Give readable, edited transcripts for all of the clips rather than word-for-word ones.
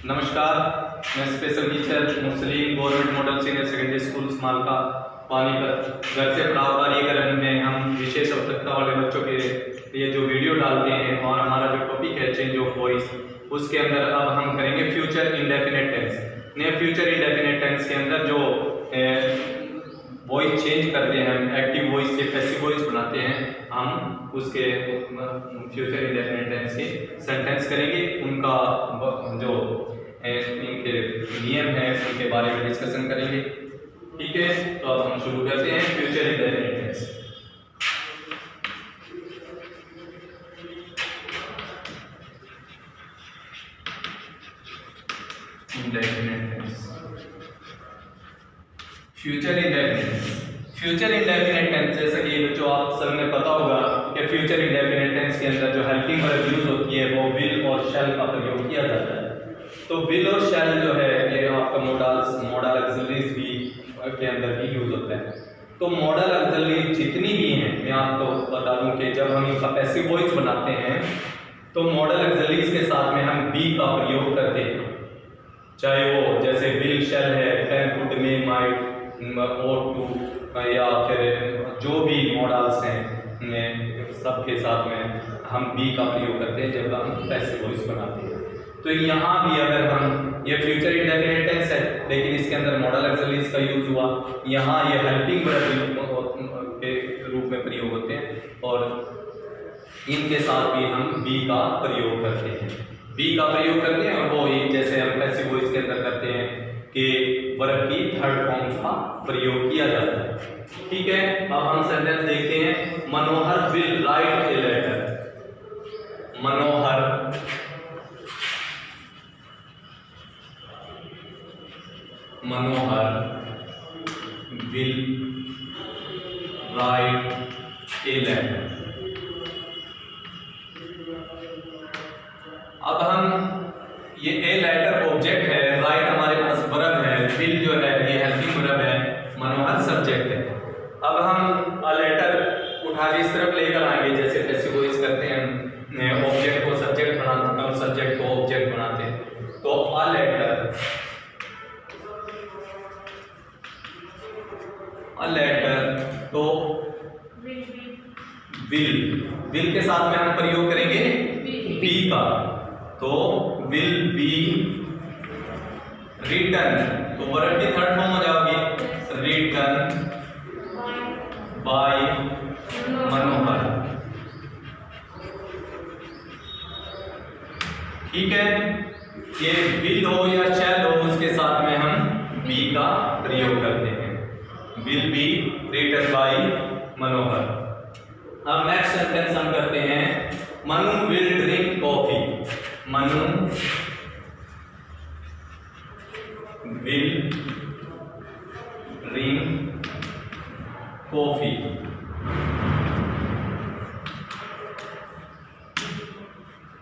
नमस्कार, मैं special teacher Muslim government model senior secondary school Smalka Panipat घर से पढ़ाओ कार्यक्रम में हम विशेष आवश्यकता वाले बच्चों के लिए जो वीडियो डालते हैं और हमारा जो टॉपिक है चेंज ऑफ वॉइस, उसके अंदर अब हम करेंगे फ्यूचर इंडेफिनिट टेंस। ने फ्यूचर इंडेफिनिट टेंस के अंदर जो वॉइस चेंज करते हैं, हम एक्टिव वॉइस से पैसिव वॉइस बनाते हैं, हम उसके फ्यूचर इंडेफिनिट टेंस के सेंटेंस करेंगे। उनका जो इनके नियम है उनके बारे में डिस्कशन करेंगे। ठीक है, तो अब हम शुरू करते हैं future indefinite tense. Indefinite tense, future indefinite tense जैसा कि जो आप सबने पता होगा कि फ्यूचर इंडेफिनिट टेंस के अंदर जो हेल्पिंग वर्ब यूज होती है वो विल और शैल का प्रयोग किया जाता है। तो विल और शैल जो है ये आपका मॉडल ऑक्सिलरीज भी के अंदर भी यूज होता है। तो मॉडल ऑक्सिलरीज जितनी भी हैं, मैं आपको बता दूं कि जब हम इनका पैसिव वॉइस बनाते हैं तो मॉडल ऑक्सिलरीज के साथ में हम बी का प्रयोग करते हैं, चाहे वो जैसे विल शैल है, कैन कुड मे माइट और टू, या फिर जो भी मॉडल्स हैं सबके साथ में हम बी का प्रयोग करते हैं जब हम पैसिव वॉइस बनाते हैं। तो यहाँ भी अगर हम ये फ्यूचर इंडेफिनिट टेंस है लेकिन इसके अंदर मॉडल ऑक्सिलरीज का यूज हुआ, यहाँ ये हेल्पिंग वर्ब के रूप में प्रयोग होते हैं और इनके साथ भी हम बी का प्रयोग करते हैं। बी का प्रयोग करते हैं और वो जैसे हम पैसिव वॉइस के अंदर करते हैं कि वर्ब की थर्ड फॉर्म का प्रयोग किया जाता है। ठीक है, अब हम सेंटेंस देखते हैं। Manohar will write a letter. Manohar will write a letter. अब हम ये ए लेटर ऑब्जेक्ट है, राइट हमारे पास वर्ब है, विल जो है ये हेल्पिंग वर्ब है, मनोहर सब्जेक्ट है। अब हम अ लेटर उठा के इस तरफ लेकर आएंगे जैसे पैसिव वॉइस करते हैं, ऑब्जेक्ट को सब्जेक्ट बनाते हैं, सब्जेक्ट को ऑब्जेक्ट बनाते हैं। तो अ लेटर तो विल के साथ में हम प्रयोग करेंगे बी का, तो विल बी रिटन, तो वर्ब की थर्ड फॉर्म हो जाओगी रिटन बाय मनोहर। ठीक है, ये विल हो या शैल हो उसके साथ में हम बी का प्रयोग करते हैं, विल बी रिटन बाय मनोहर। अब नेक्स्ट सेंटेंस हम करते हैं। Manu will drink coffee. Manu will drink coffee.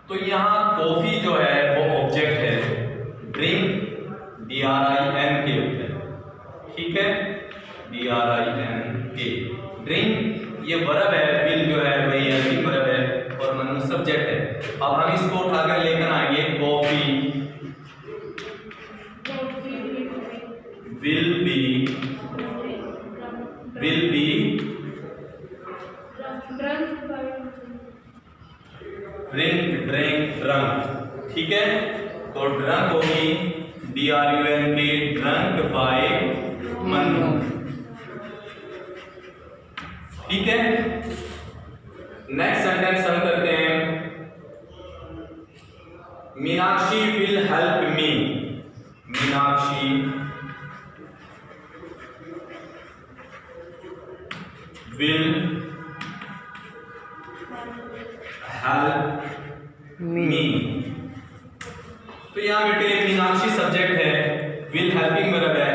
तो यहां कॉफी जो है वो ऑब्जेक्ट है, ड्रिंक DRINK होता है। ठीक है, DRINK, ड्रिंक ये वर्ब है, विल जो है वही हेल्पिंग वर्ब है और मनु सब्जेक्ट है। अब हम इसको उठाकर लेकर आएंगे कॉफी विल बी ड्रंक। ठीक है, तो ड्रंक होगी DRUNK, ड्रंक बाय मनु। ठीक है, नेक्स्ट सेंटेंस हम करते हैं। Meenakshi will help me. Meenakshi will help me. तो यहां बेटे मीनाक्षी सब्जेक्ट है, विल हेल्पिंग वर्ब है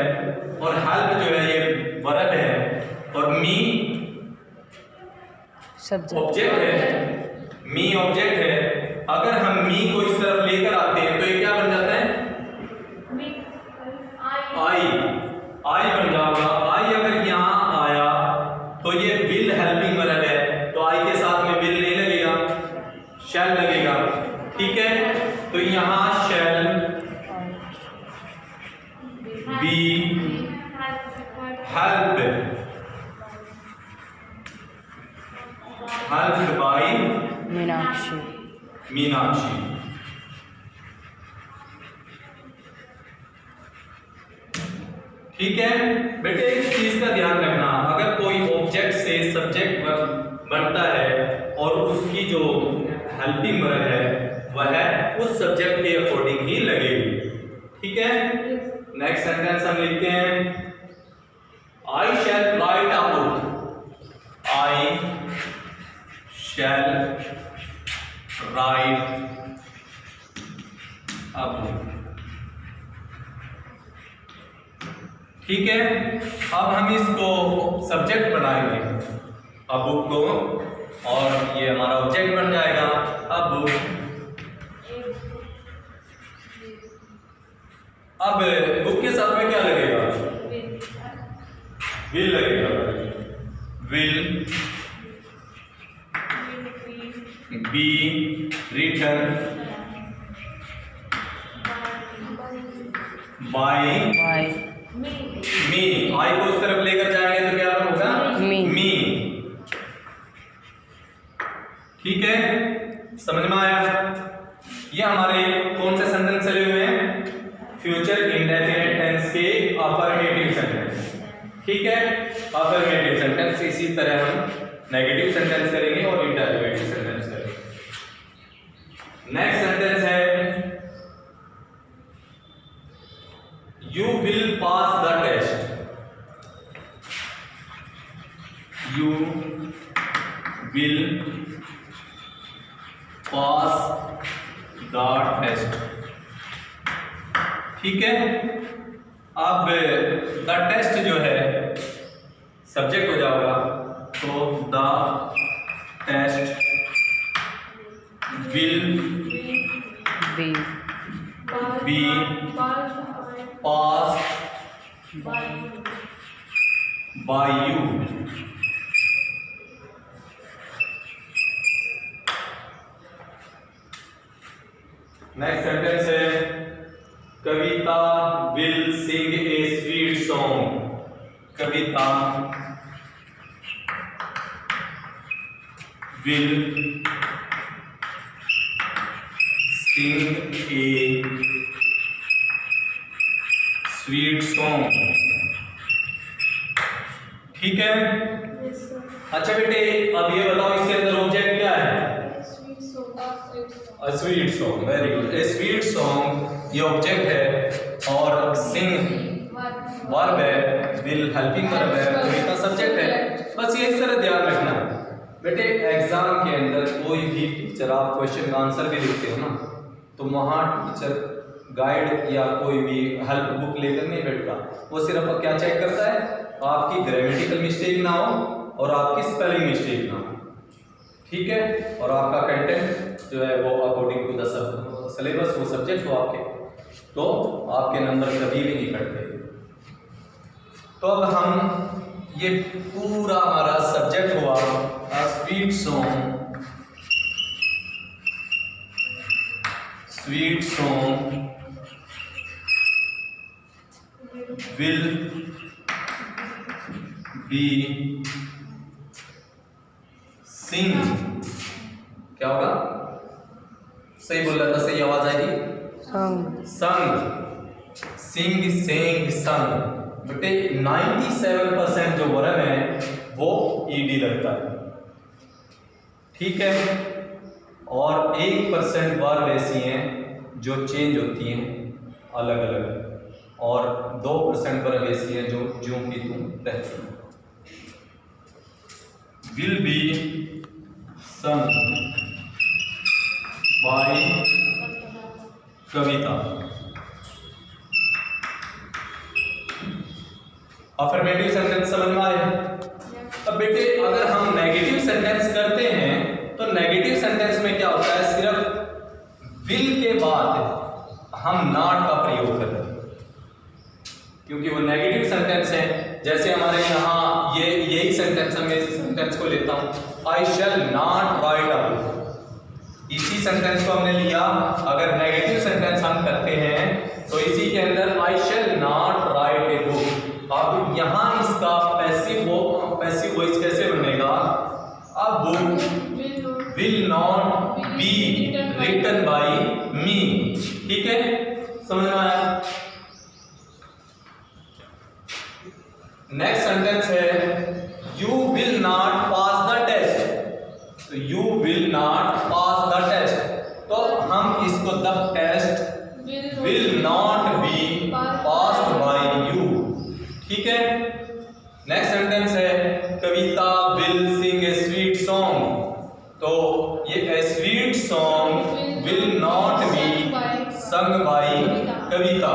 और हेल्प जो है ये वर्ब है और मी ऑब्जेक्ट है, मी ऑब्जेक्ट है। अगर हम मी को इस तरफ लेकर आते हैं तो ये क्या बन जाता है? आई बन जाएगा। आई अगर यहां आया तो ये विल हेल्पिंग वर्ब है, तो आई के साथ में विल नहीं लगेगा, शैल लगेगा। ठीक है, तो यहाँ शैल मीनाक्षी। मीनाक्षी। ठीक है बेटे, इस चीज का ध्यान रखना, अगर कोई ऑब्जेक्ट से सब्जेक्ट बनता है और उसकी जो हेल्पिंग वर्ब है वह उस सब्जेक्ट के अकॉर्डिंग ही लगेगी। ठीक है, नेक्स्ट सेंटेंस हम लिखते हैं, I shall write a book. I shall write a book. ठीक है, अब हम इसको सब्जेक्ट बनाएंगे अब बुक को, और ये हमारा ऑब्जेक्ट बन जाएगा। अब बुक के साथ में क्या लगेगा? विल लगेगा। विल बी रिटन बाय मी। आई को उस तरफ लेकर जाएंगे तो क्या होगा? मी। ठीक है, समझ में आया? ये हमारे कौन से सेंटेंस चले हुए हैं? फ्यूचर इंडेफिनिट टेंस के अफर्मेटिव सेंटेंस। ठीक है, अफर्मेटिव सेंटेंस। इसी तरह हम नेगेटिव सेंटेंस करेंगे और इंटरोगेटिव सेंटेंस करेंगे। नेक्स्ट सेंटेंस है, You will pass the test. You will pass the test. ठीक है, अब द टेस्ट जो है सब्जेक्ट हो जाएगा, तो the test will be passed by you. Next sentence है, Kavita will sing a sweet song. Kavita will sing a sweet song. ठीक है, अच्छा बेटे, अब ये बताओ इसके अंदर ऑब्जेक्ट क्या है? A sweet song. Very good. A sweet song ये ऑब्जेक्ट है और सिंग वर्ब है, विल हेल्पिंग वर्ब है, कविता सब्जेक्ट है। बस ये इस तरह ध्यान रखना बेटे। एग्जाम के अंदर कोई भी टीचर, आप क्वेश्चन का आंसर भी लिखते हो ना, तो वहां टीचर गाइड या कोई भी हेल्प बुक लेकर नहीं बैठता। वो सिर्फ क्या चेक करता है? आपकी ग्रामेटिकल मिस्टेक ना हो और आपकी स्पेलिंग मिस्टेक ना हो। ठीक है, और आपका कंटेंट जो है वो अकॉर्डिंग टू द सिलेबस, वो सब्जेक्ट हो आपके, तो आपके नंबर कभी भी नहीं कटते। तो अब हम ये पूरा हमारा सब्जेक्ट हुआ a sweet song. Sweet song will be sing। क्या होगा? सही बोल रहा था, सही आवाज आएगी। संग, सिंग, सेंग, संग। बेटे 97% जो वर्ब है वो ईडी लगता है। ठीक है, और 1% वर्ब ऐसी हैं जो चेंज होती हैं अलग अलग, और 2% वर्ब ऐसी हैं जो ज्यों की त्यों रहती हैं। Will be sung by Kavita. Affirmative sentence समझ में आए? अब बेटे अगर हम नेगेटिव सेंटेंस करते हैं तो नेगेटिव सेंटेंस में क्या होता है? सिर्फ विल के बाद हम नॉट का प्रयोग करते हैं, क्योंकि वो नेगेटिव सेंटेंस है। जैसे हमारे यहाँ ये यही सेंटेंस, मैं इस सेंटेंस को लेता हूँ, I shall not write a book. इसी सेंटेंस को हमने लिया, अगर नेगेटिव सेंटेंस हम करते हैं तो इसी के अंदर I shall not write a book. अब यहाँ इसका पैसिव वॉइस कैसे बनेगा? अब बुक विल नॉट ठीक है, समझ में आया? नेक्स्ट सेंटेंस है you will not pass the test. तो you will not pass the test, तो हम इसको the test will not be passed by you. ठीक है। नेक्स्ट सेंटेंस है Kavita will sing a sweet song. तो ये a sweet song will not be sung by Kavita.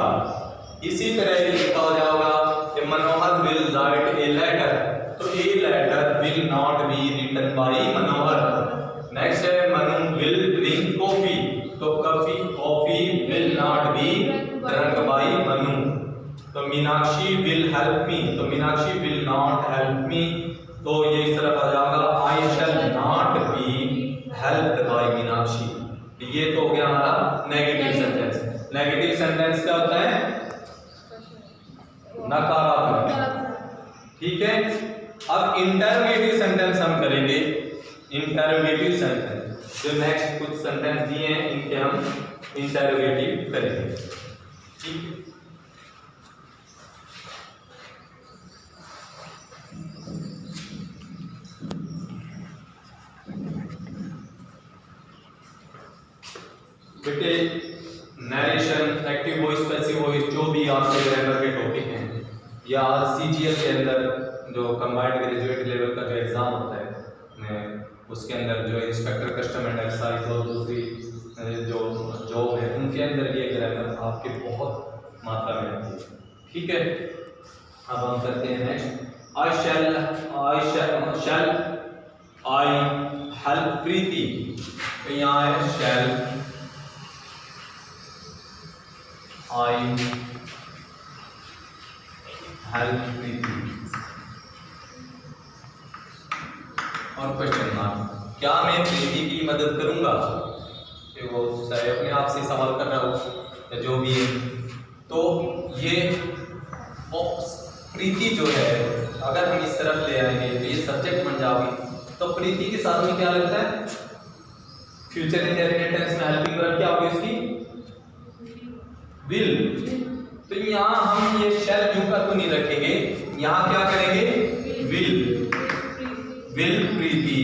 इसी तरह लिखा हो जाएगा कि Manohar will write a letter. तो a letter will not be written by Manohar. Next है मनु विल ड्रिंक कॉफी। तो coffee will not be drunk by Manu. तो मीनाक्षी विल हेल्प मी। तो Meenakshi will not help me. तो ये इस तरफ आ जाएगा I shall not be helped by Meenakshi. ये तो हो गया हमारा नेगेटिव सेंटेंस। नेगेटिव सेंटेंस क्या होता है? नकारात्मक। ठीक है। अब इंटरोगेटिव सेंटेंस हम करेंगे। इंटरोगेटिव सेंटेंस जो नेक्स्ट कुछ सेंटेंस दिए हैं इनके हम इंटरोगेटिव करेंगे। ठीक है। बेटे narration, active voice, passive voice जो भी आपके ग्रामर के टॉपिक हैं या सीजीएल के अंदर जो कंबाइंड ग्रेजुएट लेवल का जो एग्जाम होता है उसके अंदर जो इंस्पेक्टर कस्टम एंड एक्साइज और दूसरी जो जॉब है उनके अंदर ये ग्रामर आपके बहुत मात्रा में आती है। ठीक है। अब हम करते हैं next. I shell I help प्रीति। तो यहाँ है शैल I help प्रीति और क्वेश्चन मार्क। क्या मैं प्रीति की मदद करूंगा? कि वो चाहे अपने आप से सवाल कर रहा हो या जो भी है। तो ये प्रीति जो है अगर हम इस तरफ ले आएंगे तो ये सब्जेक्ट बन जाएगी। तो प्रीति के साथ में क्या लगता है? फ्यूचर इंडेफिनिट टेंस में हेल्पिंग वर्ब क्या होगी उसकी? विल। तो यहाँ हम ये शैल यू का तो नहीं रखेंगे, यहाँ क्या करेंगे? Will. Will Preeti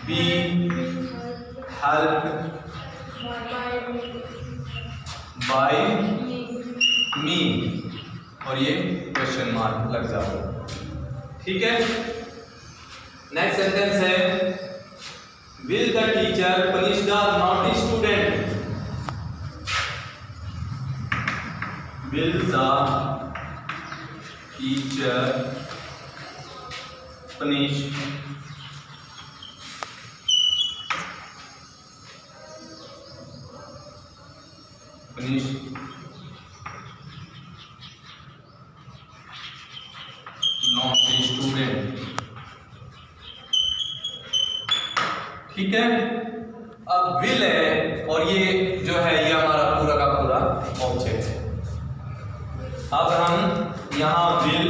be help by me और ये क्वेश्चन मार्क लग जाएगा। ठीक है। नेक्स्ट सेंटेंस है Will the teacher punish the naughty student? Will the teacher punish naughty student? ठीक है। अब विल है और ये जो है ये हमारा पूरा का पूरा ऑब्जेक्ट है। अब हम यहाँ will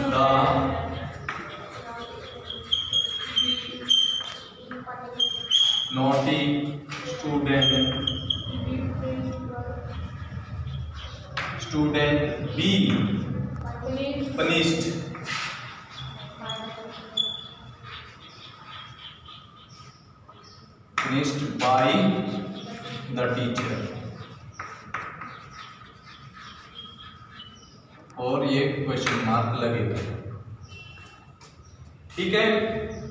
the naughty student be punished by the teacher और ये क्वेश्चन मार्क लगेगा। ठीक है।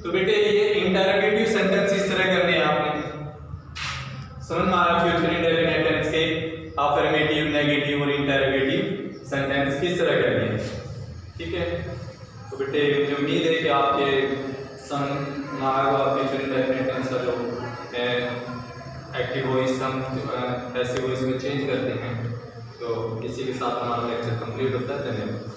तो बेटे ये इंटरोगेटिव सेंटेंस इस तरह करने हैं आपने। समझ में आया फ्यूचर इंडेफिनिट टेंस के अफर्मेटिव, नेगेटिव और इंटरोगेटिव सेंटेंस किस तरह करने हैं। ठीक है। तो बेटे मुझे उम्मीद है कि आपके समझ आएगा फ्यूचर इंडेफिनिट टेंस का जो एक्टिव वॉइस हम पैसिव वॉइस में चेंज करते हैं। तो इसी के साथ हमारा लेक्चर कंप्लीट होता है। धन्यवाद।